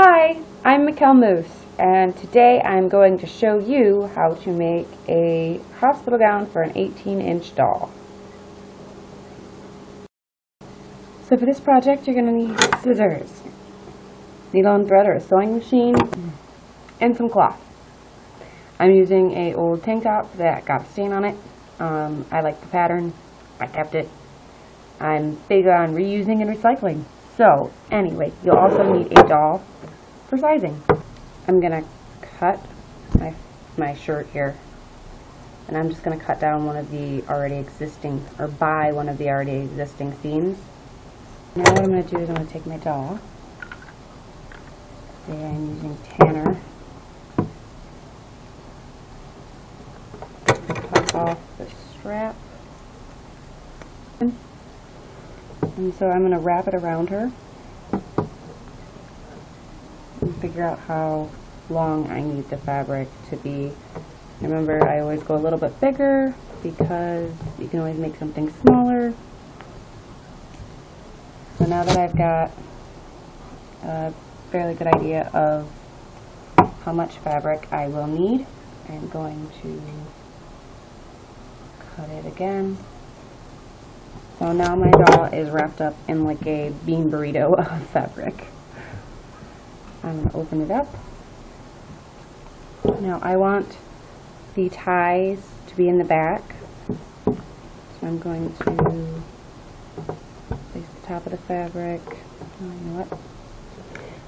Hi, I'm Mikkel Moose, and today I'm going to show you how to make a hospital gown for an 18-inch doll. So for this project, you're going to need scissors, needle and thread or a sewing machine, and some cloth. I'm using an old tank top that got a stain on it. I like the pattern. I kept it. I'm big on reusing and recycling. So anyway, you'll also need a doll for sizing. I'm going to cut my shirt here, and I'm just going to cut down one of the already existing, or buy one of the already existing seams. Now what I'm going to do is I'm going to take my doll, and I'm using Tanner, cut off the strap, and so I'm going to wrap it around her and figure out how long I need the fabric to be. Remember, I always go a little bit bigger because you can always make something smaller. So now that I've got a fairly good idea of how much fabric I will need, I'm going to cut it again. So now my doll is wrapped up in like a bean burrito of fabric. I'm going to open it up. Now I want the ties to be in the back, so I'm going to place the top of the fabric. Oh, you know what?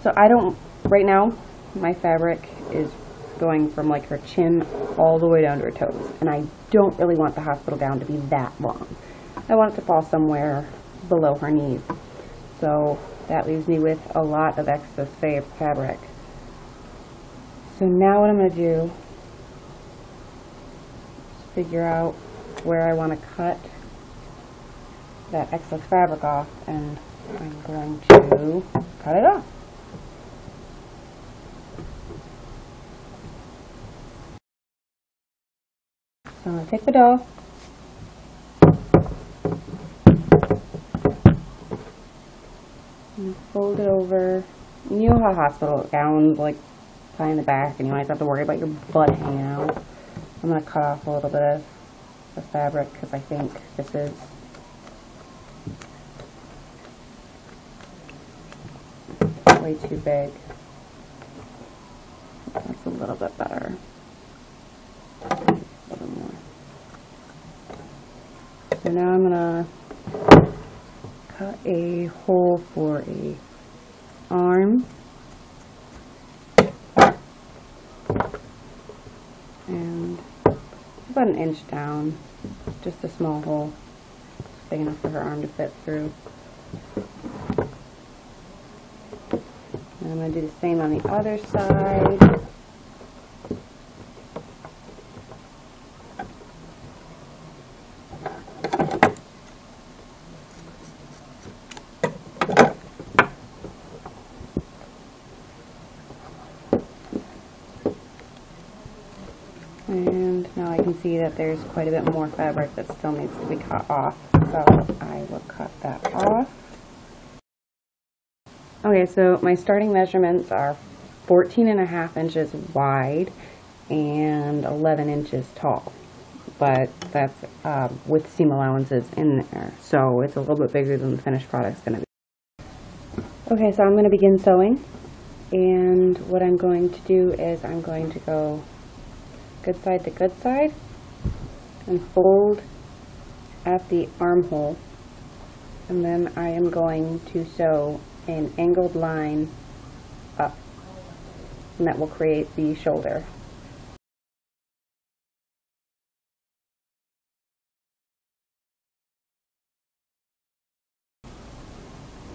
So I don't, right now my fabric is going from like her chin all the way down to her toes, and I don't really want the hospital gown to be that long. I want it to fall somewhere below her knees. So that leaves me with a lot of excess fabric. So now what I'm going to do is figure out where I want to cut that excess fabric off, and I'm going to cut it off. So I'm going to take the doll, and fold it over. You know how hospital gowns like tie in the back and you always have to worry about your butt hanging out. I'm going to cut off a little bit of the fabric because I think this is way too big. That's a little bit better. A little more. So now I'm going to cut a hole for a arm, and about an inch down, just a small hole, big enough for her arm to fit through. And I'm going to do the same on the other side. And now I can see that there's quite a bit more fabric that still needs to be cut off, so I will cut that off. Okay, so my starting measurements are 14.5 inches wide and 11 inches tall, but that's with seam allowances in there, so it's a little bit bigger than the finished product's going to be. Okay, so I'm going to begin sewing, and what I'm going to do is I'm going to go good side to good side and fold at the armhole, and then I am going to sew an angled line up, and that will create the shoulder.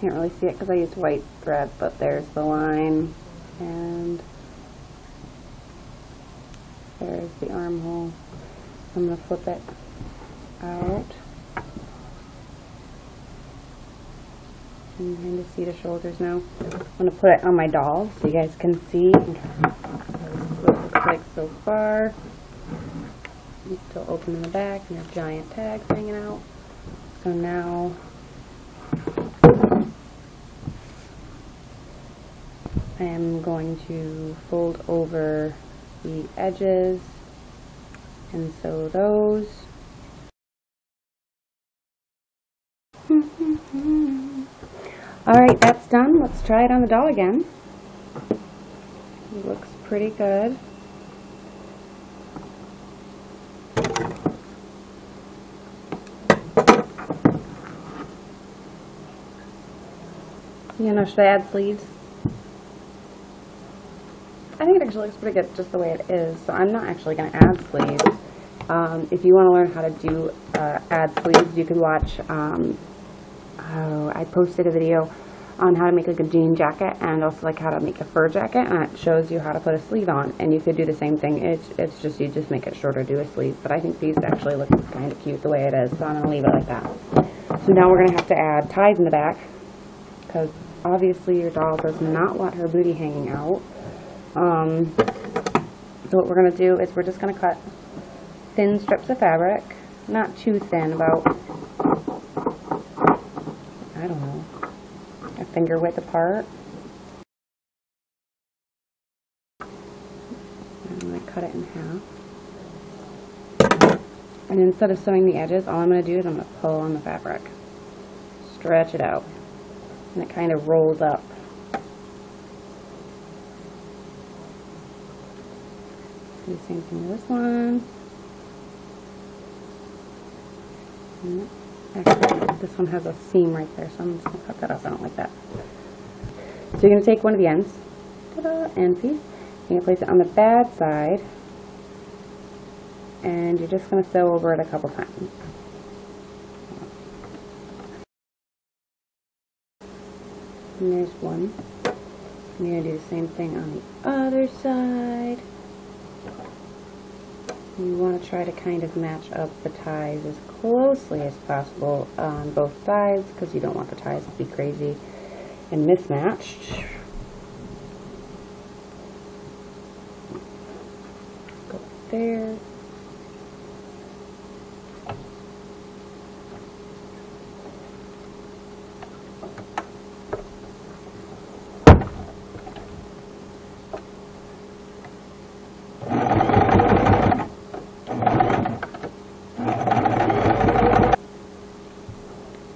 Can't really see it because I used white thread, but there's the line, and there's the armhole. I'm going to flip it out. You can kind of see the shoulders now. I'm going to put it on my doll so you guys can see what it looks like so far. It's still open in the back, and there's giant tags hanging out. So now I am going to fold over the edges and sew those. Alright, that's done. Let's try it on the doll again. It looks pretty good. You know, should I add sleeves? I think it actually looks pretty good just the way it is, so I'm not actually going to add sleeves. If you want to learn how to do add sleeves, you can watch, I posted a video on how to make like a jean jacket and also like how to make a fur jacket, and it shows you how to put a sleeve on, and you could do the same thing. It's just, you just make it shorter, do a sleeve, but I think these actually look kind of cute the way it is, so I'm going to leave it like that. So now we're going to have to add ties in the back, because obviously your doll does not want her booty hanging out. So what we're going to do is we're just going to cut thin strips of fabric, not too thin, about, I don't know, a finger width apart. I'm going to cut it in half. And instead of sewing the edges, all I'm going to do is I'm going to pull on the fabric, stretch it out, and it kind of rolls up. Do the same thing with this one. Actually, this one has a seam right there, so I'm just going to cut that off. I don't like that. So you're going to take one of the ends, end piece, you're going to place it on the bad side, and you're just going to sew over it a couple times. And there's one. And you're going to do the same thing on the other side. You want to try to kind of match up the ties as closely as possible on both sides, because you don't want the ties to be crazy and mismatched. Go there.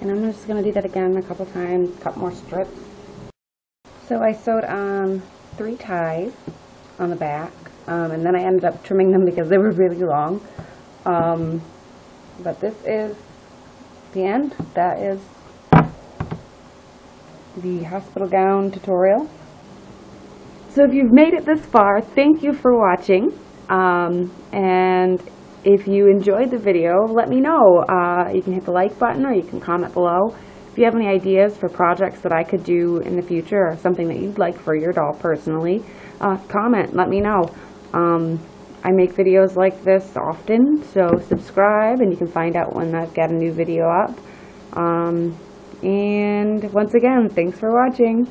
And I'm just going to do that again a couple times, cut more strips. So I sewed on 3 ties on the back, and then I ended up trimming them because they were really long. But this is the end. That is the hospital gown tutorial. So if you've made it this far, thank you for watching. And if you enjoyed the video, let me know. You can hit the like button, or you can comment below. If you have any ideas for projects that I could do in the future, or something that you'd like for your doll personally, comment, let me know. I make videos like this often, so subscribe and you can find out when I've got a new video up. And once again, thanks for watching.